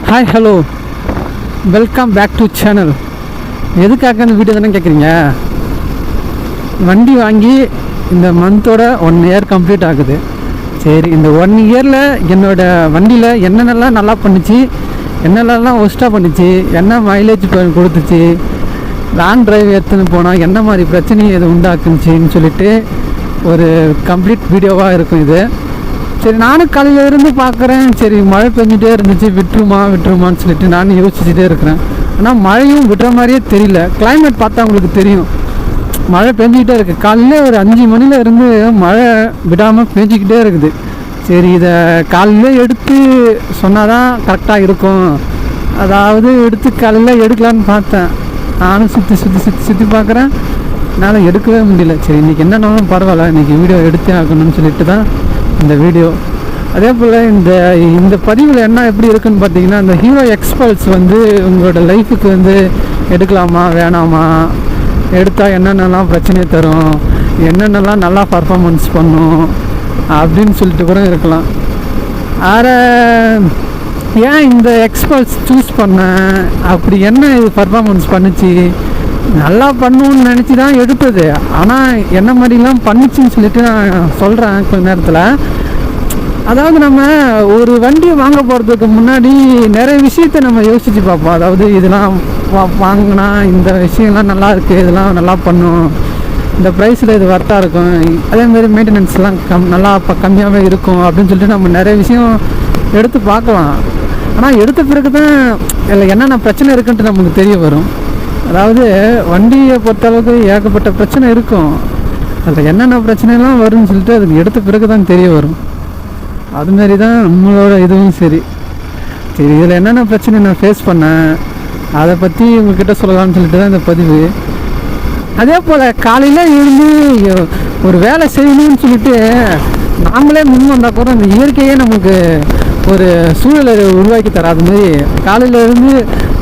Hi hello welcome back to channel. எதுக்காக இந்த video தானே கேட்குறீங்க? வண்டி வாங்கி இந்த மந்தோட 1 இயர் கம்ப்ளீட் ஆகுது. சரி, இந்த 1 இயரில் என்னோடய வண்டியில் என்னென்னலாம் நல்லா பண்ணிச்சு, என்னென்னலாம் ஒஸ்ட்டாக பண்ணிச்சு, என்ன மைலேஜ் கொடுத்துச்சு, லாங் டிரைவ் எடுத்துன்னு போனால் என்ன மாதிரி பிரச்சனையும் எது உண்டாக்குச்சின்னு சொல்லிட்டு ஒரு கம்ப்ளீட் வீடியோவாக இருக்கும் இது. சரி, நானும் காலையில் இருந்து பார்க்குறேன். சரி, மழை பெஞ்சிட்டே இருந்துச்சு, விட்டுருமான்னு சொல்லிட்டு நானும் யோசிச்சுட்டே இருக்கிறேன். ஆனால் மழையும் விட்டுற மாதிரியே தெரியல. கிளைமேட் பார்த்தா உங்களுக்கு தெரியும், மழை பெஞ்சிக்கிட்டே இருக்குது. காலையில் ஒரு 5 மணியில் இருந்து மழை விடாமல் பெஞ்சிக்கிட்டே இருக்குது. சரி, இதை காலையில் எடுத்து சொன்னால் தான் கரெக்டாக இருக்கும். அதாவது எடுத்து காலையில் எடுக்கலான்னு பார்த்தேன். நானும் சுற்றி பார்க்குறேன், என்னால் எடுக்கவே முடியல. சரி, இன்றைக்கி என்னன்னாலும் பரவாயில்ல, இன்றைக்கி வீடியோ எடுத்தே ஆகணும்னு சொல்லிட்டு தான் இந்த வீடியோ. அதே போல் இந்த பதிவில் என்ன எப்படி இருக்குன்னு பார்த்தீங்கன்னா, இந்த ஹீரோ எக்ஸ்பல்ஸ் உங்களோட லைஃபுக்கு எடுக்கலாமா வேணாமா, எடுத்தால் என்னென்னலாம் பிரச்சனை தரும், என்னென்னலாம் நல்லா பர்ஃபார்மன்ஸ் பண்ணும் அப்படின்னு சொல்லிட்டு கூட இருக்கலாம். ஏன் இந்த எக்ஸ்பல்ஸ் சூஸ் பண்ணேன், அப்படி என்ன இது பர்ஃபார்மன்ஸ் பண்ணிச்சு, நல்லா பண்ணணுன்னு நினச்சி தான் எடுத்தது. ஆனால் என்ன மாதிரிலாம் பண்ணிச்சின்னு சொல்லிட்டு நான் சொல்கிறேன் கொஞ்ச நேரத்தில். அதாவது நம்ம ஒரு வண்டியை வாங்க போகிறதுக்கு முன்னாடி நிறைய விஷயத்தை நம்ம யோசித்து பார்ப்போம். அதாவது இதெல்லாம் வாங்கினா இந்த விஷயம்லாம் நல்லா இருக்குது, இதெல்லாம் நல்லா பண்ணும், இந்த ப்ரைஸில் இது வர்த்தாக இருக்கும், அதேமாதிரி மெயின்டெனன்ஸ்லாம் நல்லா கம்மியாகவே இருக்கும் அப்படின்னு சொல்லிட்டு நம்ம நிறைய விஷயம் எடுத்து பார்க்கலாம். ஆனால் எடுத்த பிறகு தான் இல்லை என்னென்ன பிரச்சனை இருக்குன்ட்டு நமக்கு தெரிய வரும். அதாவது வண்டியை பொறுத்தளவுக்கு ஏகப்பட்ட பிரச்சனை இருக்கும். அதில் என்னென்ன பிரச்சனைலாம் வரும்னு சொல்லிட்டு அதுக்கு எடுத்த பிறகு தான் தெரிய வரும். அதுமாரி தான் நம்மளோட இதுவும் சரி. இதில் என்னென்ன பிரச்சனை நான் ஃபேஸ் பண்ணேன் அதை பற்றி உங்கள்கிட்ட சொல்லலாம்னு சொல்லிட்டு தான் இந்த பதிவு. அதே போல் காலையில் இருந்து ஒரு வேலை செய்யணும்னு சொல்லிட்டு நாமளே முன் வந்தால் கூட அந்த இயற்கையே நமக்கு ஒரு சூழலை உருவாக்கி தராது மாதிரி காலையில் இருந்து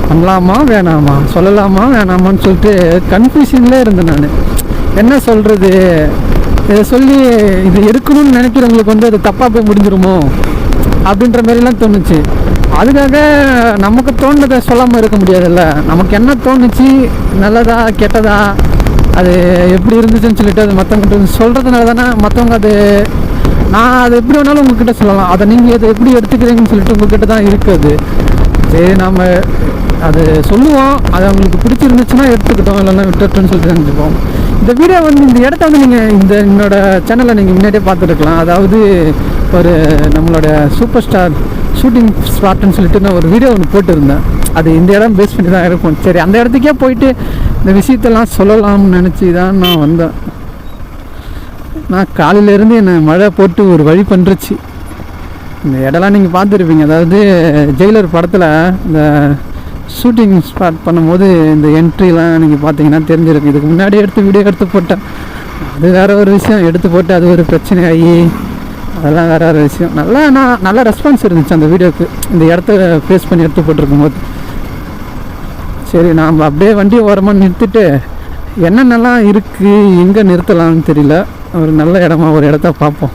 பண்ணலாமா வேணாமா, சொல்லலாமா வேணாமான்னு சொல்லிட்டு கன்ஃபியூஷன்லேயே இருந்தேன் நான். என்ன சொல்கிறது, இதை சொல்லி இது எடுக்கணும்னு நினைக்கிறவங்களுக்கு அது தப்பாக போய் முடிஞ்சிருமோ அப்படின்ற மாதிரிலாம் தோணுச்சு. அதுக்காக நமக்கு தோணுனதை சொல்லாமல் இருக்க முடியாதுல்ல. நமக்கு என்ன தோணுச்சு, நல்லதா கெட்டதா, அது எப்படி இருந்துச்சுன்னு சொல்லிட்டு அது மற்றவங்கிட்ட சொல்கிறதுனால தானே மற்றவங்க நான் அது எப்படி வேணாலும் உங்கள்கிட்ட சொல்லலாம். அதை நீங்கள் அதை எப்படி எடுத்துக்கிறீங்கன்னு சொல்லிட்டு உங்கள்கிட்ட தான் இருக்குது. சரி, நம்ம அது சொல்லுவோம், அது அவங்களுக்கு பிடிச்சிருந்துச்சுன்னா எடுத்துக்கிட்டோம், இல்லைன்னா விட்டுட்டோன்னு சொல்லிட்டு நினச்சிப்போம். இந்த வீடியோ இந்த இடத்த நீங்கள் என்னோட சேனலில் நீங்கள் முன்னாடியே பார்த்துருக்கலாம். அதாவது ஒரு நம்மளோட சூப்பர் ஸ்டார் ஷூட்டிங் ஸ்பாட்டுன்னு சொல்லிட்டு நான் ஒரு வீடியோ ஒன்று போட்டுருந்தேன். அது இந்த இடம் பேஸ் பண்ணி தான் இருக்கும். சரி, அந்த இடத்துக்கே போயிட்டு இந்த விஷயத்தெல்லாம் சொல்லலாம்னு நினச்சி தான் நான் வந்தேன். நான் காலையிலேருந்து என்னை மழை போட்டு ஒரு வழி பண்ணுறச்சு. இந்த இடம்லாம் நீங்கள் பார்த்துருப்பீங்க. அதாவது ஜெயிலர் படத்தில் இந்த ஷூட்டிங் ஸ்டார்ட் பண்ணும்போது இந்த என்ட்ரிலாம் நீங்கள் பார்த்தீங்கன்னா தெரிஞ்சிருக்கும். இதுக்கு முன்னாடி வீடியோ எடுத்து போட்டேன், அது வேறு ஒரு விஷயம். எடுத்து போட்டு அது ஒரு பிரச்சனையாகி அதெல்லாம் வேறு ஒரு விஷயம். நல்ல ரெஸ்பான்ஸ் இருந்துச்சு அந்த வீடியோவுக்கு, இந்த இடத்த ஃபேஸ் பண்ணி எடுத்து போட்டிருக்கும் போது. சரி, நாம் அப்படியே வண்டி ஓரமாக நிறுத்திட்டு என்னென்னலாம் இருக்குது, எங்கே நிறுத்தலாம்னு தெரியல, ஒரு நல்ல இடமா ஒரு இடத்த பார்ப்போம்.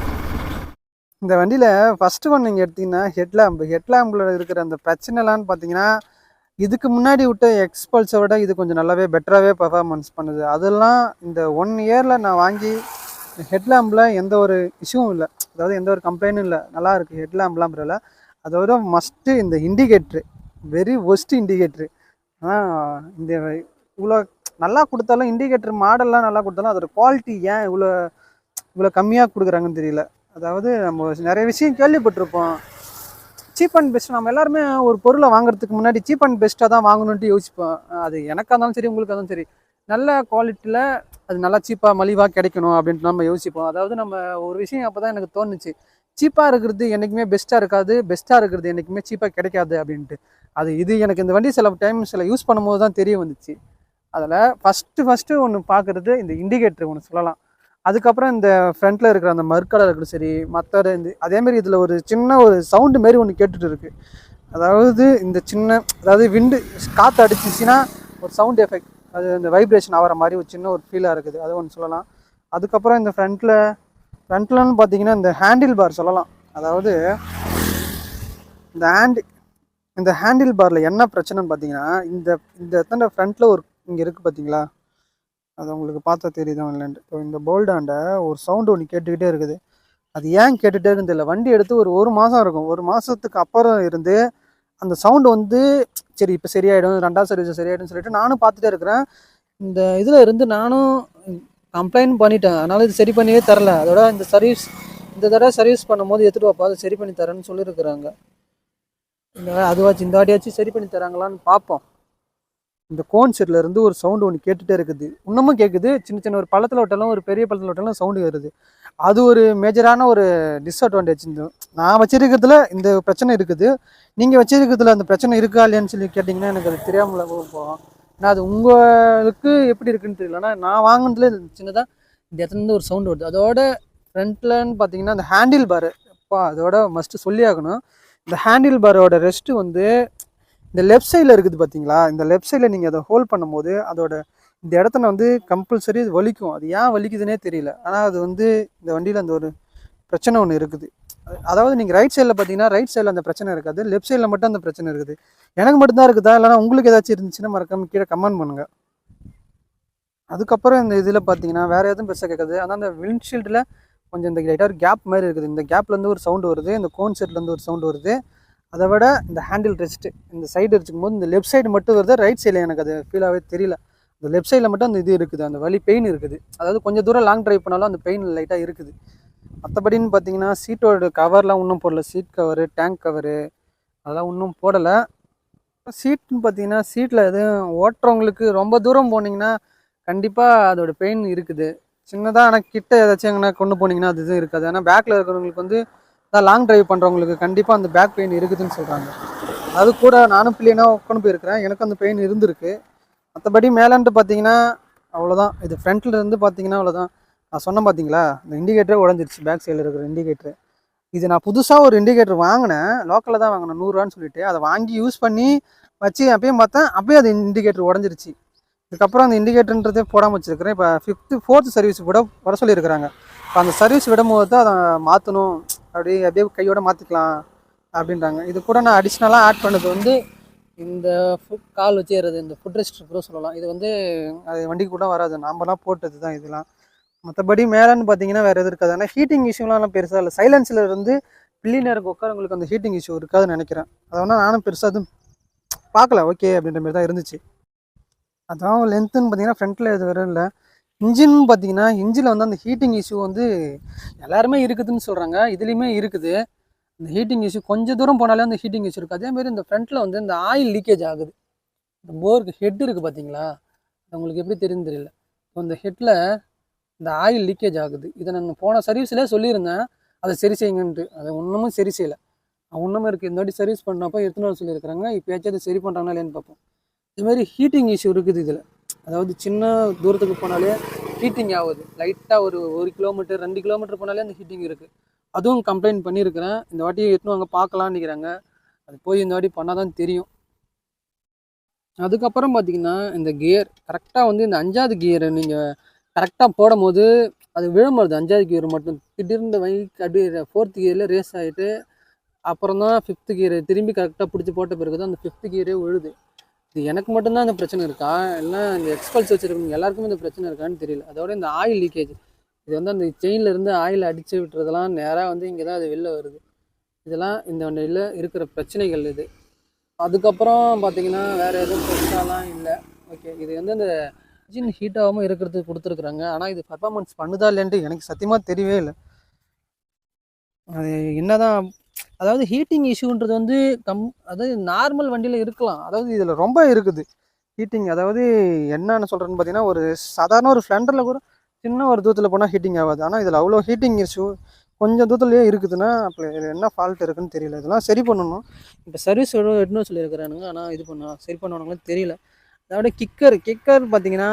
இந்த வண்டியில் ஃபஸ்ட்டு ஒன்று நீங்கள் எடுத்திங்கன்னா ஹெட்லேம்பில் இருக்கிற அந்த பிரச்சனைலான்னு பார்த்தீங்கன்னா, இதுக்கு முன்னாடி விட்ட எக்ஸ்பல்ஸை விட இது கொஞ்சம் நல்லாவே பெட்டராகவே பர்ஃபார்மன்ஸ் பண்ணுது. அதெல்லாம் இந்த 1 இயரில் நான் வாங்கி ஹெட்லேம்பில் எந்த ஒரு இஷ்யூவும் இல்லை, அதாவது எந்த ஒரு கம்ப்ளைண்ட்டும் இல்லை, நல்லா இருக்குது ஹெட்லேம்ப்லாம் பரவாயில்ல. அதோட மஸ்ட்டு இந்த இண்டிகேட்ரு, வெரி ஒஸ்ட் இண்டிகேட்ரு. ஆனால் இந்த இவ்வளோ நல்லா கொடுத்தாலும் இண்டிகேட்டர் மாடல்லாம் நல்லா கொடுத்தாலும் அதோட குவாலிட்டி ஏன் இவ்வளோ கம்மியாக கொடுக்குறாங்கன்னு தெரியல. அதாவது நம்ம நிறைய விஷயம் கேள்விப்பட்டிருப்போம், சீப் அண்ட் பெஸ்ட். நம்ம எல்லாருமே ஒரு பொருளை வாங்குறதுக்கு முன்னாடி சீப் அண்ட் பெஸ்ட்டாக தான் வாங்கணுன்ட்டு யோசிப்போம். அது எனக்காக இருந்தாலும் சரி, உங்களுக்கு இருந்தாலும் சரி, நல்ல குவாலிட்டியில் அது நல்லா சீப்பாக மலிவாக கிடைக்கணும் அப்படின்ட்டு நம்ம யோசிப்போம். அதாவது நம்ம ஒரு விஷயம் அப்போ தான் எனக்கு தோணுச்சு, சீப்பாக இருக்கிறது என்றைக்குமே பெஸ்ட்டாக இருக்காது, பெஸ்ட்டாக இருக்கிறது என்றைக்குமே சீப்பாக கிடைக்காது அப்படின்ட்டு. இது எனக்கு இந்த வண்டி சில யூஸ் பண்ணும்போது தான் தெரிய வந்துச்சு. அதில் ஃபஸ்ட்டு ஒன்று பார்க்குறது இந்த இண்டிகேட்டர் ஒன்று சொல்லலாம். அதுக்கப்புறம் இந்த ஃப்ரண்ட்டில் இருக்கிற அந்த மர்க்கடை இருக்கட்டும் சரி, மற்ற அதேமாரி இதில் ஒரு சின்ன ஒரு சவுண்டு மாரி ஒன்று கேட்டுட்டு இருக்குது. அதாவது அதாவது விண்டு காற்று அடிச்சிச்சின்னா ஒரு சவுண்ட் எஃபெக்ட், அது இந்த வைப்ரேஷன் ஆகிற மாதிரி ஒரு சின்ன ஒரு ஃபீலாக இருக்குது, அது ஒன்று சொல்லலாம். அதுக்கப்புறம் இந்த ஃப்ரண்ட்லன்னு பார்த்தீங்கன்னா இந்த ஹேண்டில் பார் சொல்லலாம். அதாவது இந்த இந்த ஹேண்டில் பாரில் என்ன பிரச்சனைன்னு பார்த்தீங்கன்னா, இந்த இந்த எத்தனை ஃப்ரண்ட்டில் ஒரு இங்கே இருக்குது பார்த்தீங்களா, அது உங்களுக்கு பார்த்தா தெரியுதா இல்லைன்ட்டு. இப்போ இந்த போல்டாண்ட ஒரு சவுண்டு ஒன்று கேட்டுக்கிட்டே இருக்குது. அது ஏன் கேட்டுகிட்டே இருக்குன்னு தெரியல. வண்டி எடுத்து ஒரு மாதம் இருக்கும். ஒரு மாதத்துக்கு அப்புறம் இருந்து அந்த சவுண்டு வந்து சரி இப்போ சரியாயிடும், 2வது சர்வீஸ் சரியாயிடும்னு சொல்லிட்டு நானும் பார்த்துட்டே இருக்கிறேன். இந்த இதில் இருந்து நானும் கம்ப்ளைண்ட் பண்ணிட்டேன். அதனால் இது சரி பண்ணியே தரல. அதோட இந்த சர்வீஸ் இந்த தடவை சர்வீஸ் பண்ணும்போது எடுத்துகிட்டு வாப்பா, அதை சரி பண்ணி தரேன்னு சொல்லியிருக்கிறாங்க. இந்த அதுவாச்சும் இந்த வாட்டியாச்சும் சரி பண்ணி தராங்களான்னு பார்ப்போம். இந்த கோன் செட்டில் இருந்து ஒரு சவுண்டு ஒன்று கேட்டுகிட்டே இருக்குது. இன்னமும் கேட்குது. சின்ன சின்ன ஒரு பள்ளத்தில் விட்டாலும் ஒரு பெரிய பள்ளத்தில் விட்டாலும் சவுண்டு வருது. அது ஒரு மேஜரான ஒரு டிஸ்அட்வான்டேஜ். இந்த நான் வச்சிருக்கிறதுல இந்த பிரச்சனை இருக்குது. நீங்கள் வச்சிருக்கிறதுல அந்த பிரச்சனை இருக்கா இல்லையான்னு சொல்லி கேட்டிங்கன்னா எனக்கு அது தெரியாமல் போகும். ஏன்னா அது உங்களுக்கு எப்படி இருக்குன்னு தெரியல. ஆனால் நான் வாங்கினதுல சின்னதாக இந்த இடத்துலேருந்து ஒரு சவுண்டு வருது. அதோட ஃப்ரண்ட்லன்னு பார்த்தீங்கன்னா அந்த ஹேண்டில் பாரு அப்பா அதோட மஸ்ட்டு சொல்லி ஆகணும். இந்த ஹேண்டில் பாரோட ரெஸ்ட்டு வந்து இந்த லெஃப்ட் சைடில் இருக்குது பார்த்தீங்களா, இந்த லெஃப்ட் சைடில் நீங்கள் அதை ஹோல்ட் பண்ணும்போது அதோட இந்த இடத்துல வந்து கம்பல்சரி வலிக்கும். அது ஏன் வலிக்குதுன்னே தெரியல. ஆனால் அது வந்து இந்த வண்டியில் அந்த ஒரு பிரச்சனை ஒன்று இருக்குது. அதாவது நீங்கள் ரைட் சைடில் பார்த்தீங்கன்னா ரைட் சைடில் அந்த பிரச்சனை இருக்காது, லெஃப்ட் சைடில் மட்டும் அந்த பிரச்சனை இருக்குது. எனக்கு மட்டும்தான் இருக்குதா இல்லைனா உங்களுக்கு ஏதாச்சும் இருந்துச்சுன்னா மறக்காம கீழே கமெண்ட் பண்ணுங்கள். அதுக்கப்புறம் இந்த இதில் பார்த்தீங்கன்னா வேறு எதுவும் பெருசாக கேட்காது. ஆனால் அந்த விண்ட்ஷீல்டில் கொஞ்சம் இந்த லைட்டாக ஒரு கேப் மாதிரி இருக்குது. இந்த கேப்லேருந்து ஒரு சவுண்டு வருது, இந்த கோன் செட்லேருந்து ஒரு சவுண்டு வருது. அதை விட இந்த ஹேண்டில் ரெஸ்ட்டு இந்த சைடு வச்சுக்கும் போது இந்த லெஃப்ட் சைடு மட்டும் வருது, ரைட் சைடில் எனக்கு அது ஃபீலாகவே தெரியல. இந்த லெஃப்ட் சைடில் மட்டும் அந்த இது இருக்குது, அந்த வலி பெயின் இருக்குது. அதாவது கொஞ்சம் தூரம் லாங் ட்ரைவ் பண்ணாலும் அந்த பெயின் லைட்டாக இருக்குது. மற்றபடின்னு பார்த்தீங்கன்னா சீட்டோட கவர்லாம் இன்னும் போடலை. சீட் கவரு, டேங்க் கவரு அதெல்லாம் இன்னும் போடலை. சீட்டுன்னு பார்த்தீங்கன்னா சீட்டில் எதுவும் ஓட்டுறவங்களுக்கு ரொம்ப தூரம் போனீங்கன்னா கண்டிப்பாக அதோட பெயின் இருக்குது. சின்னதாக ஆனால் கிட்ட ஏதாச்சும் எங்கன்னா கொண்டு போனீங்கன்னா அது இதுவும் இருக்காது. ஆனால் பேக்கில் இருக்கிறவங்களுக்கு வந்து லாங் ட்ரைவ் பண்ணுறவங்களுக்கு கண்டிப்பாக அந்த பேக் பெயின் இருக்குதுன்னு சொல்கிறாங்க. அது கூட நானும் பிள்ளைனாக உட்காந்து போயிருக்கிறேன், எனக்கு அந்த பெயின் இருந்திருக்கு. மற்றபடி மேலேன்ட்டு பார்த்தீங்கன்னா அவ்வளோதான். இது ஃப்ரண்ட்டில் இருந்து பார்த்தீங்கன்னா அவ்வளோதான். நான் சொன்னேன் பார்த்தீங்களா, இந்த இண்டிகேட்டரே உடஞ்சிருச்சு, பேக் சைடில் இருக்கிற இண்டிகேட்டரு. இது நான் புதுசாக ஒரு இண்டிகேட்டர் வாங்கினேன், லோக்கலில் தான் வாங்கினேன், 100 சொல்லிட்டு. அதை வாங்கி யூஸ் பண்ணி வச்சு அப்பயும் பார்த்தேன், அப்பயே அது இண்டிகேட்டர் உடஞ்சிருச்சு. இதுக்கப்புறம் அந்த இண்டிகேட்டர்ன்றதே போடாமல் வச்சுருக்கிறேன். இப்போ 4th சர்வீஸ் கூட வர சொல்லியிருக்கிறாங்க. இப்போ அந்த சர்வீஸ் விடும்போது தான் அதை மாற்றணும், அப்படியே கையோடு மாற்றிக்கலாம் அப்படின்றாங்க. இது கூட நான் அடிஷ்னலாக ஆட் பண்ணது வந்து இந்த கால் வச்சு ஏறது இந்த ஃபுட் ரெஸ்ட் கூட சொல்லலாம். இது வந்து அது வண்டிக்கு கூட வராது, நாம்பலாம் போட்டது தான் இதெல்லாம். மற்றபடி மேலேன்னு பார்த்தீங்கன்னா வேறு எதுவும் இருக்காது. ஆனால் ஹீட்டிங் இஷ்யூலாம் பெருசாக இல்லை. சைலன்ஸில் இருந்து பில்லியனருக்கு உட்காரவங்களுக்கு அந்த ஹீட்டிங் இஷ்யூ இருக்காதுன்னு நினைக்கிறேன். அதை வேணால் நானும் பெருசாக எதுவும் பார்க்கல, ஓகே அப்படின்ற மாதிரி தான் இருந்துச்சு. அதான் லென்த்துன்னு பார்த்தீங்கன்னா ஃப்ரண்ட்டில் இது வரும் இல்லை. இன்ஜின் பார்த்தீங்கன்னா இன்ஜினில் வந்து அந்த ஹீட்டிங் இஷ்யூ வந்து எல்லாருமே இருக்குதுன்னு சொல்கிறாங்க, இதுலேயுமே இருக்குது. இந்த ஹீட்டிங் இஷ்யூ கொஞ்சம் தூரம் போனாலே அந்த ஹீட்டிங் இஷ்யூ இருக்குது. அதேமாதிரி இந்த ஃப்ரண்ட்டில் வந்து இந்த ஆயில் லீக்கேஜ் ஆகுது. இந்த போருக்கு ஹெட் இருக்குது பார்த்தீங்களா, உங்களுக்கு எப்படி தெரியுன்னு தெரியல. இப்போ இந்த ஹெட்டில் இந்த ஆயில் லீக்கேஜ் ஆகுது. இதை நான் போன சர்வீஸ்லேயே சொல்லியிருந்தேன் அதை சரி செய்யுங்கன்ட்டு. அதை ஒன்றுமே சரி செய்யலை. ஒன்றுமே இருக்குது. இந்த வாட்டி சர்வீஸ் பண்ணப்போ எத்தனை நாள் சொல்லியிருக்கிறாங்க, இப்போயாச்சும் அதை சரி பண்ணுறாங்களா இல்லைன்னு பார்ப்போம். இதுமாதிரி ஹீட்டிங் இஷ்யூ இருக்குது இதில். அதாவது சின்ன தூரத்துக்கு போனாலே ஹீட்டிங் ஆகுது. லைட்டாக ஒரு கிலோமீட்டர் 2 கிலோமீட்டர் போனாலே அந்த ஹீட்டிங் இருக்குது. அதுவும் கம்ப்ளைண்ட் பண்ணியிருக்கிறேன். இந்த வாட்டி எத்தனும் அங்கே பார்க்கலான்னு நிற்கிறாங்க. அது போய் இந்த வாட்டி பண்ணால் தான் தெரியும். அதுக்கப்புறம் பார்த்தீங்கன்னா இந்த கியர் கரெக்டாக வந்து இந்த 5வது கியரை நீங்கள் கரெக்டாக போடும் போது அது விழும்புறது. 5வது கியர் மட்டும் திடீர்னு வைக் அப்படியே 4th கியரில் ரேஸ் ஆகிட்டு அப்புறம் தான் 5th கியரை திரும்பி கரெக்டாக பிடிச்சி போட்ட பிறகு தான் அந்த 5th கியரே விழுது. இது எனக்கு மட்டும்தான் இந்த பிரச்சனை இருக்கா இல்லை இந்த எக்ஸ்பல்ஸ் வச்சுருக்கவங்க எல்லாருக்குமே இந்த பிரச்சனை இருக்கான்னு தெரியல. அதோட இந்த ஆயில் லீக்கேஜ், இது வந்து அந்த செயினில் இருந்து ஆயில் அடித்து விட்டுறதெல்லாம் நேராக வந்து இங்கே தான் அது வெளில வருது. இதெல்லாம் இந்த வண்டியில் இருக்கிற பிரச்சனைகள் இது. அதுக்கப்புறம் பார்த்தீங்கன்னா வேறு எதுவும் பெருசாலாம் இல்லை. ஓகே, இது வந்து அந்த இன்ஜின் ஹீட் ஆகாமல் இருக்கிறதுக்கு கொடுத்துருக்குறாங்க. ஆனால் இது பர்ஃபார்மன்ஸ் பண்ணுதா இல்லைன்ட்டு எனக்கு சத்தியமாக தெரியவே இல்லை. அது என்னதான், அதாவது ஹீட்டிங் இஷ்யூன்றது வந்து அதாவது நார்மல் வண்டியில் இருக்கலாம். அதாவது இதில் ரொம்ப இருக்குது ஹீட்டிங். அதாவது என்னன்னு சொல்கிறேன்னு பார்த்தீங்கன்னா ஒரு சாதாரண ஒரு ஸ்ப்ளெண்டரில் கூட சின்ன ஒரு தூரத்தில் போனால் ஹீட்டிங் ஆகாது. ஆனால் இதில் அவ்வளோ ஹீட்டிங் இஷ்யூ கொஞ்சம் தூரத்துலேயே இருக்குதுன்னா அப்போ என்ன ஃபால்ட் இருக்குதுன்னு தெரியல. இதெல்லாம் சரி பண்ணணும். இப்போ சர்வீஸ் எடுன்னு சொல்லியிருக்கிறானுங்க, ஆனால் இது சரி பண்ணுவானுங்களும் தெரியல. அதோட கிக்கர் பார்த்தீங்கன்னா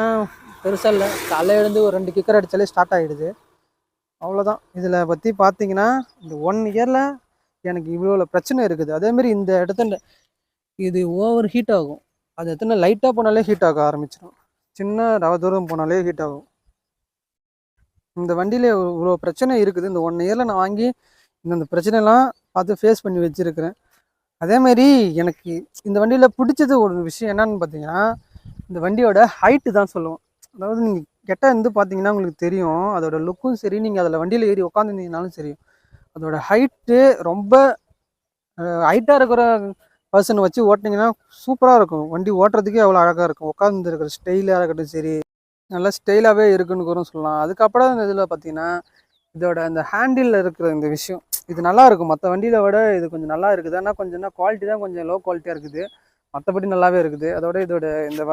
பெருசாக இல்லை. காலையில் எழுந்து ஒரு 2 கிக்கர் அடித்தாலே ஸ்டார்ட் ஆகிடுது, அவ்வளோதான். இதில் பற்றி பார்த்தீங்கன்னா இந்த 1 இயரில் எனக்கு இவ்வளோ பிரச்சனை இருக்குது. அதேமாரி இந்த இடத்துல இது ஓவர் ஹீட் ஆகும். அது எத்தனை லைட்டாக போனாலே ஹீட் ஆக ஆரம்பிச்சிடும், சின்ன தூரம் போனாலே ஹீட் ஆகும். இந்த வண்டியில் இவ்வளோ பிரச்சனை இருக்குது. இந்த 1 இயரில் நான் வாங்கி இந்த பிரச்சனைலாம் பார்த்து ஃபேஸ் பண்ணி வச்சுருக்கிறேன். அதேமாரி எனக்கு இந்த வண்டியில் பிடிச்சது ஒரு விஷயம் என்னன்னு பார்த்தீங்கன்னா, இந்த வண்டியோட ஹைட்டு தான் சொல்லுவோம். அதாவது நீங்கள் கிட்ட இருந்து பார்த்தீங்கன்னா உங்களுக்கு தெரியும். அதோட லுக்கும் சரி, நீங்கள் அதில் வண்டியில் ஏறி உட்காந்துருந்தீங்கனாலும் சரி, அதோட ஹைட்டு ரொம்ப ஹைட்டாக இருக்கிற பர்சனை வச்சு ஓட்டினீங்கன்னா சூப்பராக இருக்கும். வண்டி ஓட்டுறதுக்கே அவ்வளோ அழகாக இருக்கும். உட்காந்து இருக்கிற ஸ்டைலாக இருக்கட்டும் சரி, நல்லா ஸ்டைலாகவே இருக்குன்னு கூட சொல்லலாம். அதுக்கப்புறம் இந்த இதில் பார்த்தீங்கன்னா, இதோட அந்த ஹேண்டிலில் இருக்கிற இந்த விஷயம் இது நல்லா இருக்கும். மற்ற வண்டியில் விட இது கொஞ்சம் நல்லா இருக்குது. ஆனால் கொஞ்சம் என்ன குவாலிட்டி தான் கொஞ்சம் லோ குவாலிட்டியாக இருக்குது. மற்றபடி நல்லாவே இருக்குது. அதோட இதோட இந்த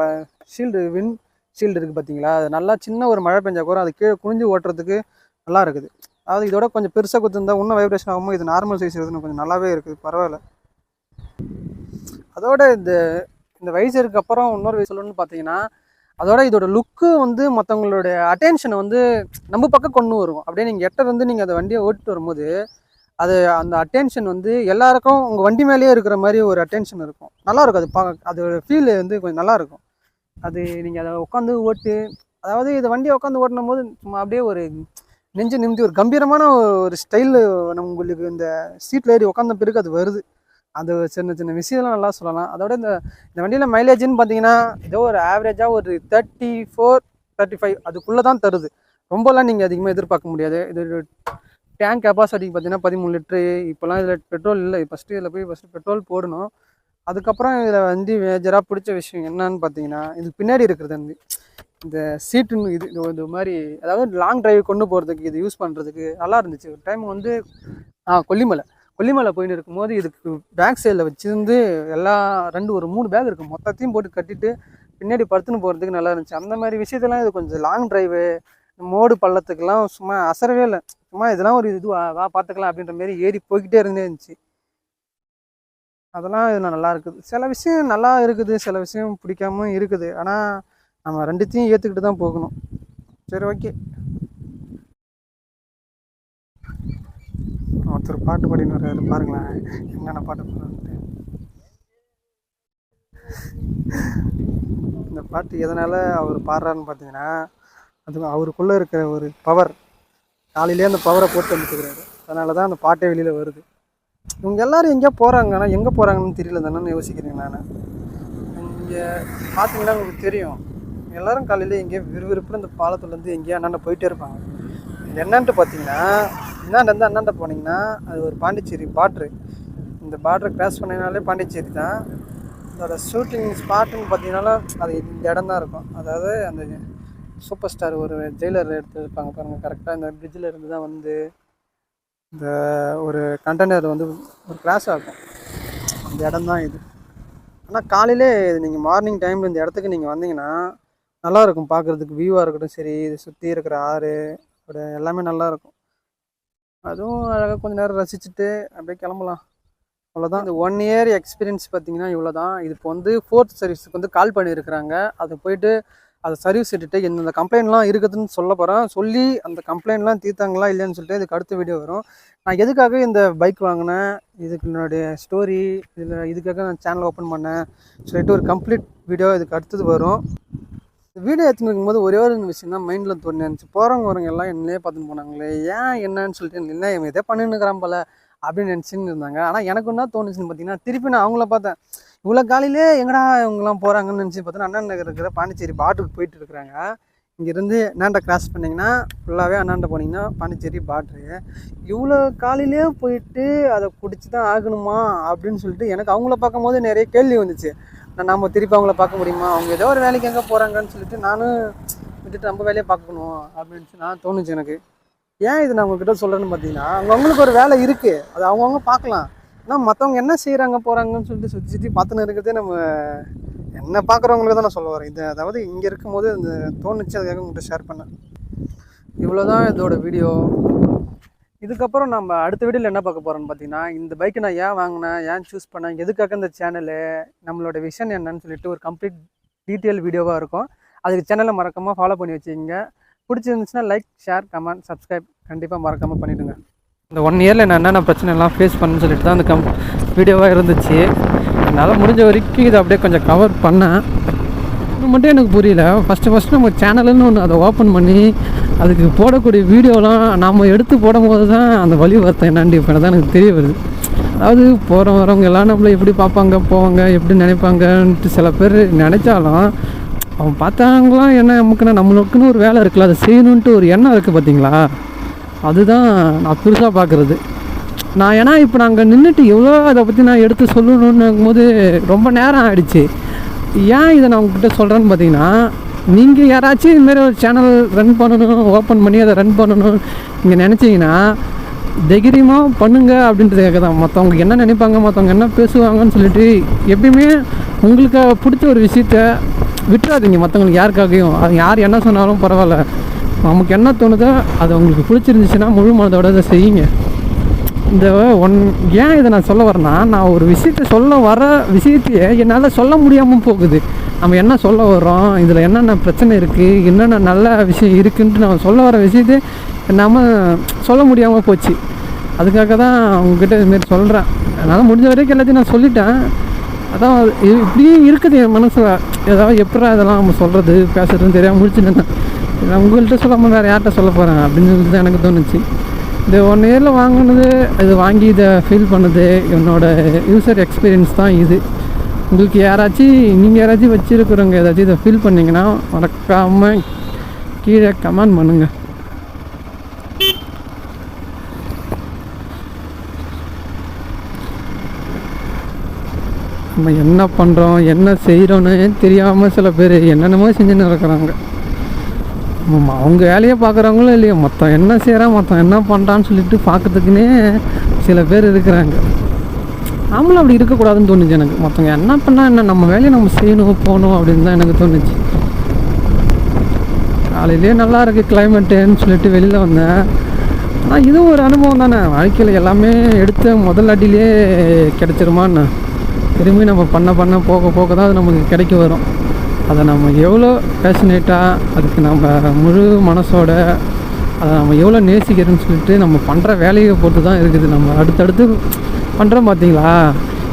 ஷீல்டு வின் ஷீல்டு இருக்குது பார்த்தீங்களா, அது நல்லா சின்ன ஒரு மழை பெஞ்சா கூட அது கீழே குனிஞ்சு ஓட்டுறதுக்கு நல்லா இருக்குது. அதாவது இதோட கொஞ்சம் பெருசாக கொடுத்துருந்தா இன்னும் வைப்ரேஷன் ஆகும்போது இது நார்மல் சைஸ் இருக்குதுன்னு கொஞ்சம் நல்லாவே இருக்குது, பரவாயில்ல. அதோட இந்த இந்த வைசருக்கு அப்புறம் இன்னொரு வயசு சொல்லணும்னு பார்த்தீங்கன்னா, அதோட இதோட லுக்கு வந்து மற்றவங்களோட அட்டென்ஷனை வந்து நம்ம பக்கம் கொண்டு வரும். அப்படியே நீங்கள் எட்ட நீங்கள் அந்த வண்டியை ஓட்டிட்டு வரும்போது அது அந்த அட்டென்ஷன் வந்து எல்லாருக்கும் உங்கள் வண்டி மேலேயே இருக்கிற மாதிரி ஒரு அட்டென்ஷன் இருக்கும். நல்லாயிருக்கும் அது பார்க்க. அதோட ஃபீல் வந்து கொஞ்சம் நல்லாயிருக்கும். அது நீங்கள் அதை உட்காந்து ஓட்டு, அதாவது இந்த வண்டியை உட்காந்து ஓட்டும் போது சும்மா அப்படியே ஒரு நெஞ்சு நிமித்தி ஒரு கம்பீரமான ஒரு ஸ்டைலு உங்களுக்கு இந்த சீட்டில் ஏறி உட்காந்த பிறகு அது வருது. அது சின்ன சின்ன விஷயம்லாம் நல்லா சொல்லலாம். அதோட இந்த வண்டியில் மைலேஜ்னு பார்த்தீங்கன்னா ஏதோ ஒரு ஆவரேஜாக ஒரு 34, 35 அதுக்குள்ளே தான் தருது. ரொம்பலாம் நீங்கள் அதிகமாக எதிர்பார்க்க முடியாது. இது டேங்க் கெப்பாசிட்டிக்கு பார்த்தீங்கன்னா 13 லிட்ரு. இப்போலாம் இதில் பெட்ரோல் இல்லை. இதில் போய் பெட்ரோல் போடணும். அதுக்கப்புறம் இதில் வந்து மேஜராக பிடிச்ச விஷயம் என்னன்னு பார்த்தீங்கன்னா, இது பின்னாடி இருக்கிறது வந்து இந்த சீட்டுன்னு இது மாதிரி, அதாவது லாங் டிரைவ் கொண்டு போகிறதுக்கு இது யூஸ் பண்ணுறதுக்கு நல்லா இருந்துச்சு. ஒரு டைம் வந்து கொல்லிமலை போயின்னு இருக்கும்போது இதுக்கு பேக் சைடில் வச்சுருந்து ஒரு 3 பேக் இருக்குது. மொத்தத்தையும் போட்டு கட்டிட்டு பின்னாடி படுத்துன்னு போகிறதுக்கு நல்லா இருந்துச்சு. அந்த மாதிரி விஷயத்தெல்லாம் இது கொஞ்சம் லாங் டிரைவு மோடு பள்ளத்துக்கெல்லாம் சும்மா அசரவே இல்லை. சும்மா இதெல்லாம் ஒரு இது வா பார்த்துக்கலாம் அப்படின்ற மாரி ஏறி போய்கிட்டே இருந்துச்சு. அதெல்லாம் இதில் நல்லா இருக்குது. சில விஷயம் நல்லா இருக்குது, சில விஷயம் பிடிக்காம இருக்குது. ஆனால் நம்ம ரெண்டுத்தையும் ஏற்றுக்கிட்டு தான் போகணும். சரி, ஓகே. ஒருத்தர் பாட்டு பாடின்னு வர்றாரு பாருங்களேன், என்னென்ன பாட்டு பாடுறாரு. இந்த பாட்டு எதனால் அவர் பாடுறாருன்னு பார்த்தீங்கன்னா, அது அவருக்குள்ளே இருக்கிற ஒரு பவர், காலையிலே அந்த பவரை போட்டு வந்துட்டுக்கிறாரு. அதனால தான் அந்த பாட்டே வெளியில் வருது. இவங்க எல்லோரும் எங்கேயோ போகிறாங்க, ஆனால் எங்கே போகிறாங்கன்னு தெரியல. தானே யோசிக்கிறேங்க நான். இங்கே பார்த்தீங்கன்னா உங்களுக்கு தெரியும், எல்லோரும் காலையில் எங்கேயோ விறுவிறுப்புன்னு இந்த பாலத்துலேருந்து எங்கேயோ அண்ணாண்ட போயிட்டே இருப்பாங்க. இது என்னன்ட்டு பார்த்தீங்கன்னா, இந்தாண்டேருந்து அண்ணாண்ட போனீங்கன்னா அது ஒரு பாண்டிச்சேரி பார்ட்ரு. இந்த பார்டரை கிராஸ் பண்ணினாலே பாண்டிச்சேரி தான். அதோட ஷூட்டிங் ஸ்பாட்டுன்னு பார்த்தீங்கன்னா அது இந்த இடம் தான் இருக்கும். அதாவது அந்த சூப்பர் ஸ்டார் ஒரு ஜெயிலர் எடுத்துருப்பாங்க பாருங்கள், கரெக்டாக இந்த பிரிட்ஜில் இருந்து தான் வந்து இந்த ஒரு கண்டெய்னர் வந்து ஒரு கிராஸ் ஆகும். அந்த இடம் தான் இது. ஆனால் காலையிலே இது நீங்கள் மார்னிங் டைமில் இந்த இடத்துக்கு நீங்கள் வந்தீங்கன்னா நல்லாயிருக்கும் பார்க்குறதுக்கு. வியூவாக இருக்கட்டும் சரி, இது சுற்றி இருக்கிற ஆறு எல்லாமே நல்லாயிருக்கும். அதுவும் அழகாக கொஞ்சம் நேரம் ரசிச்சுட்டு அப்படியே கிளம்பலாம். அவ்வளோதான். இந்த 1 இயர் எக்ஸ்பீரியன்ஸ் பார்த்தீங்கன்னா இவ்வளோ தான். இது இப்போ வந்து 4th சர்வீஸுக்கு வந்து கால் பண்ணியிருக்கிறாங்க. அதை போயிட்டு அதை சர்வீஸ் விட்டுட்டு எந்தெந்த கம்ப்ளைண்ட்லாம் இருக்குதுன்னு சொல்ல போகிறேன். சொல்லி அந்த கம்ப்ளைண்ட்லாம் தீர்த்தாங்களா இல்லைன்னு சொல்லிட்டு இதுக்கு அடுத்த வீடியோ வரும். நான் எதுக்காக இந்த பைக் வாங்கினேன், இதுக்கு என்னுடைய ஸ்டோரி, இதுக்காக நான் சேனல் ஓப்பன் பண்ணேன் சொல்லிட்டு ஒரு கம்ப்ளீட் வீடியோ இதுக்கு அடுத்தது வரும். வீடியோ எடுத்துன்னு இருக்கும்போது ஒரே ஒரு விஷயம் தான் மைண்டில் தோணுச்சு. போகிறவங்க வரவங்க எல்லாம் என்னையே பார்த்துன்னு போனாங்களே, ஏன் என்னன்னு சொல்லிட்டு இல்லை இவன் இதே பண்ணின்னுக்கிறான் போல அப்படின்னு நினச்சின்னு இருந்தாங்க. ஆனால் எனக்கு என்ன தோணுச்சுன்னு பார்த்தீங்கன்னா, திருப்பி நான் அவங்கள பார்த்தேன். இவ்வளோ காலையிலே எங்கடா இவங்கெல்லாம் போகிறாங்கன்னு நினச்சி பார்த்தீங்கன்னா, அண்ணன் நகர் இருக்கிற பாண்டிச்சேரி பார்டருக்கு போயிட்டு இருக்கிறாங்க. இங்கேருந்து அண்ணாண்ட கிராஸ் பண்ணிங்கன்னா ஃபுல்லாகவே அண்ணாண்ட போனீங்கன்னா பாண்டிச்சேரி பார்ட்ரு. இவ்வளோ காலையிலே போயிட்டு அதை பிடிச்சி தான் ஆகணுமா அப்படின்னு சொல்லிட்டு எனக்கு அவங்கள பார்க்கும் போது நிறைய கேள்வி வந்துச்சு. நம்ம திருப்பி அவங்கள பார்க்க முடியுமா, அவங்க ஏதோ ஒரு வேலைக்கு எங்கே போகிறாங்கன்னு சொல்லிட்டு நானும் விட்டுட்டு நம்ம வேலையை பார்க்கணும் அப்படின்னு நான் தோணுச்சு எனக்கு. ஏன் இது நான் உங்ககிட்ட சொல்கிறேன்னு பார்த்தீங்கன்னா, அவங்களுக்கு ஒரு வேலை இருக்குது, அது அவங்கவுங்க பார்க்கலாம். ஆனால் மற்றவங்க என்ன செய்கிறாங்க போகிறாங்கன்னு சொல்லிட்டு சுற்றி சுற்றி பார்த்துன்னு இருக்கிறதே நம்ம என்ன பார்க்குறவங்களுக்கு தான் நான் சொல்ல வரேன். இது அதாவது இங்கே இருக்கும்போது இந்த தோணுச்சு, அதுக்காக உங்கள்கிட்ட ஷேர் பண்ணேன். இவ்வளோ தான் இதோட வீடியோ. இதுக்கப்புறம் நம்ம அடுத்த வீடியோவில் என்ன பார்க்க போகிறோன்னு பார்த்தீங்கன்னா, இந்த பைக்கை நான் ஏன் வாங்கினேன், ஏன் சூஸ் பண்ணேன், எதுக்காக இந்த சேனலு, நம்மளோட விஷன் என்னன்னு சொல்லிட்டு ஒரு கம்ப்ளீட் டீட்டெயில் வீடியோவாக இருக்கும். அதுக்கு சேனலை மறக்காமல் ஃபாலோ பண்ணி வச்சுக்கிங்க. பிடிச்சிருந்துச்சுன்னா லைக், ஷேர், கமெண்ட், சப்ஸ்கிரைப் கண்டிப்பாக மறக்காமல் பண்ணிவிடுங்க. இந்த 1 இயரில் நான் என்னென்ன பிரச்சனை எல்லாம் ஃபேஸ் பண்ணேன்னு சொல்லிட்டு தான் அந்த வீடியோவாக இருந்துச்சு. என்னால் முடிஞ்ச வரைக்கும் இதை அப்படியே கொஞ்சம் கவர் பண்ணேன். இது மட்டும் எனக்கு புரியல. ஃபஸ்ட்டு நம்ம சேனலுன்னு ஒன்று அதை ஓப்பன் பண்ணி அதுக்கு போடக்கூடிய வீடியோலாம் நம்ம எடுத்து போடும் போது தான் அந்த வழி வருத்தம் என்னான்னு இப்போ தான் எனக்கு தெரிய வருது. அதாவது போகிற வரவங்க எல்லாம் நம்மளை எப்படி பார்ப்பாங்க போவாங்க எப்படி நினைப்பாங்கன்ட்டு சில பேர் நினச்சாலும் அவன் பார்த்தாங்களாம் என்ன நமக்குன்னா நம்மளுக்குன்னு ஒரு வேலை இருக்குல்ல, அதை செய்யணுன்ட்டு ஒரு எண்ணம் இருக்குது பார்த்தீங்களா, அதுதான் நான் பெருசாக பார்க்குறது. நான் ஏன்னா இப்போ நாங்கள் நின்றுட்டு எவ்வளோ அதை பற்றி நான் எடுத்து சொல்லணுன்னும் போது ரொம்ப நேரம் ஆகிடுச்சு. ஏன் இதை நான் உங்ககிட்ட சொல்கிறேன்னு பார்த்தீங்கன்னா, நீங்கள் யாராச்சும் இதுமாரி ஒரு சேனல் ரன் பண்ணணும், ஓப்பன் பண்ணி அதை ரன் பண்ணணும் நீங்கள் நினச்சிங்கன்னா தைரியமாக பண்ணுங்க அப்படின்றதுக்காக தான். மற்றவங்க என்ன நினைப்பாங்க, மற்றவங்க என்ன பேசுவாங்கன்னு சொல்லிட்டு எப்பயுமே உங்களுக்கு பிடிச்ச ஒரு விஷயத்த விட்டுறாதீங்க மற்றவங்களுக்கு யாருக்காகையும். அது யார் என்ன சொன்னாலும் பரவாயில்ல, நமக்கு என்ன தோணுதோ அது உங்களுக்கு பிடிச்சிருந்துச்சுன்னா முழு மனதோட அதை செய்யுங்க. இந்த ஏன் இதை நான் சொல்ல வரேன்னா, நான் ஒரு விஷயத்தை சொல்ல வர விஷயத்தையே என்னால் சொல்ல முடியாமல் போகுது. நம்ம என்ன சொல்ல வர்றோம், இதில் என்னென்ன பிரச்சனை இருக்குது, என்னென்ன நல்ல விஷயம் இருக்குன்ட்டு நம்ம சொல்ல வர விஷயத்தை நம்ம சொல்ல முடியாமல் போச்சு. அதுக்காக தான் உங்ககிட்ட இதுமாரி சொல்கிறேன். அதனால் முடிஞ்ச வரைக்கும் எல்லாத்தையும் நான் சொல்லிட்டேன். அதான் இப்படியும் இருக்குது என் மனசில். ஏதாவது எப்படா இதெல்லாம் நம்ம சொல்கிறது பேசுகிறதுன்னு தெரியாமல் முடிச்சுட்டேன். நான் உங்கள்கிட்ட சொல்லாமல் வேறு யார்கிட்ட சொல்ல போகிறேன் அப்படின்னு சொல்லி தான் எனக்கு தோணுச்சு. இந்த 1 இயரில் வாங்கினது, இது வாங்கி இதை ஃபீல் பண்ணது, என்னோடய யூசர் எக்ஸ்பீரியன்ஸ் தான் இது. உங்களுக்கு நீங்கள் யாராச்சும் வச்சுருக்குறவங்க ஏதாச்சும் இதை ஃபீல் பண்ணிங்கன்னா மறக்காமல் கீழே கமெண்ட் பண்ணுங்கள். நம்ம என்ன பண்ணுறோம் என்ன செய்கிறோன்னு தெரியாமல் சில பேர் என்னென்னமோ செஞ்சுன்னு இருக்கிறாங்க. அவங்க வேலையை பார்க்குறவங்களும் இல்லையோ, மொத்தம் என்ன செய்கிறான் மொத்தம் என்ன பண்ணுறான்னு சொல்லிட்டு பார்க்கறதுக்குன்னே சில பேர் இருக்கிறாங்க. நம்மளும் அப்படி இருக்கக்கூடாதுன்னு தோணுச்சு எனக்கு. மற்றவங்க என்ன பண்ணால் என்ன, நம்ம வேலையை நம்ம செய்யணும் போகணும் அப்படின்னு தான் எனக்கு தோணுச்சு. காலையிலே நல்லா இருக்குது கிளைமேட்டுன்னு சொல்லிட்டு வெளியில் வந்தேன். ஆனால் இதுவும் ஒரு அனுபவம் தானே. வாழ்க்கையில் எல்லாமே எடுத்த முதல் அடியிலே கிடச்சிருமான்னு திரும்பி நம்ம பண்ண போக போக தான் அது நமக்கு கிடைக்க வரும். அதை நம்ம எவ்வளோ பேஷனேட்டாக அதுக்கு நம்ம முழு மனசோட அதை நம்ம எவ்வளோ நேசிக்கிறோன்னு சொல்லிட்டு நம்ம பண்ணுற வேலையை பொறுத்து தான் இருக்குது. நம்ம அடுத்தடுத்து பண்ணுறோம் பார்த்தீங்களா,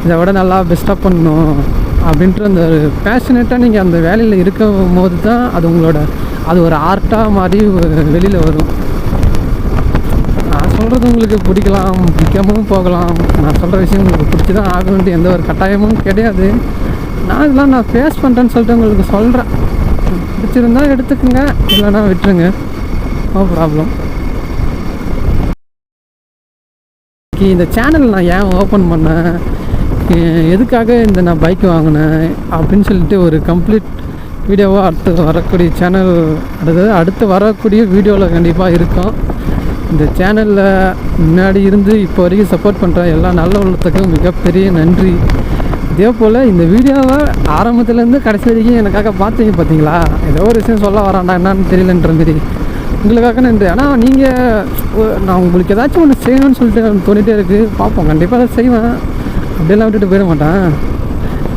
இதை விட நல்லா பெஸ்ட்டாக பண்ணணும் அப்படின்ற அந்த ஒரு பேஷனேட்டாக நீங்கள் அந்த வேலையில் இருக்கும் போது தான் அது ஒரு ஆர்ட்டாக மாதிரி வெளியில் வரும். நான் சொல்கிறது உங்களுக்கு பிடிக்காமலும் போகலாம். நான் சொல்கிற விஷயம் உங்களுக்கு பிடிச்சி தான் ஆகணுன்ட்டு எந்த ஒரு கட்டாயமும் கிடையாது. இதெல்லாம் நான் ஃபேஸ் பண்ணுறேன்னு சொல்லிட்டு உங்களுக்கு சொல்கிறேன். பிடிச்சிருந்தால் எடுத்துக்கோங்க, இல்லைன்னா விட்டுருங்க, நோ ப்ராப்ளம். இந்த சேனல் நான் ஏன் ஓப்பன் பண்ணேன், எதுக்காக நான் பைக் வாங்கினேன் அப்படின்னு சொல்லிட்டு ஒரு கம்ப்ளீட் வீடியோவாக அடுத்து வரக்கூடிய சேனல், அடுத்து வரக்கூடிய வீடியோவில் கண்டிப்பாக இருக்கும். இந்த சேனலில் முன்னாடி இருந்து இப்போ வரைக்கும் சப்போர்ட் பண்ணுற எல்லா நல்ல உள்ளத்துக்கும் மிகப்பெரிய நன்றி. இதே போல் இந்த வீடியோவை ஆரம்பத்துலேருந்து கடைசி வரைக்கும் எனக்காக பார்த்தீங்க பார்த்தீங்களா, ஏதோ ஒரு விஷயம் சொல்ல வராண்டா என்னன்னு தெரியலன்ற மாரி உங்களுக்காக நன்றி. ஆனால் நான் உங்களுக்கு ஏதாச்சும் ஒன்று செய்யணும்னு சொல்லிட்டு தோணிகிட்டே இருக்குது. பார்ப்போம், கண்டிப்பாக அதை செய்வேன், அப்படியெல்லாம் விட்டுட்டு போயிட மாட்டேன்.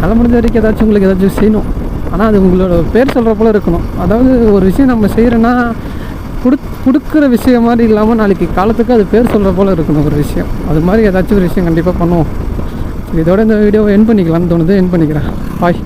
நல்ல முடிஞ்ச வரைக்கும் ஏதாச்சும் உங்களுக்கு ஏதாச்சும் செய்யணும். ஆனால் அது உங்களோட பேர் சொல்கிற போல் இருக்கணும். அதாவது ஒரு விஷயம் நம்ம செய்கிறோன்னா கொடுக்குற விஷயம் மாதிரி இல்லாமல் நாளைக்கு காலத்துக்கு அது பேர் சொல்கிற போல் இருக்கணும் ஒரு விஷயம். அது மாதிரி ஏதாச்சும் ஒரு விஷயம் கண்டிப்பாக பண்ணுவோம். இதோட இந்த வீடியோவை என் பண்ணிக்கலாம்னு தோணுது, என் பண்ணிக்கிறேன். பாய்.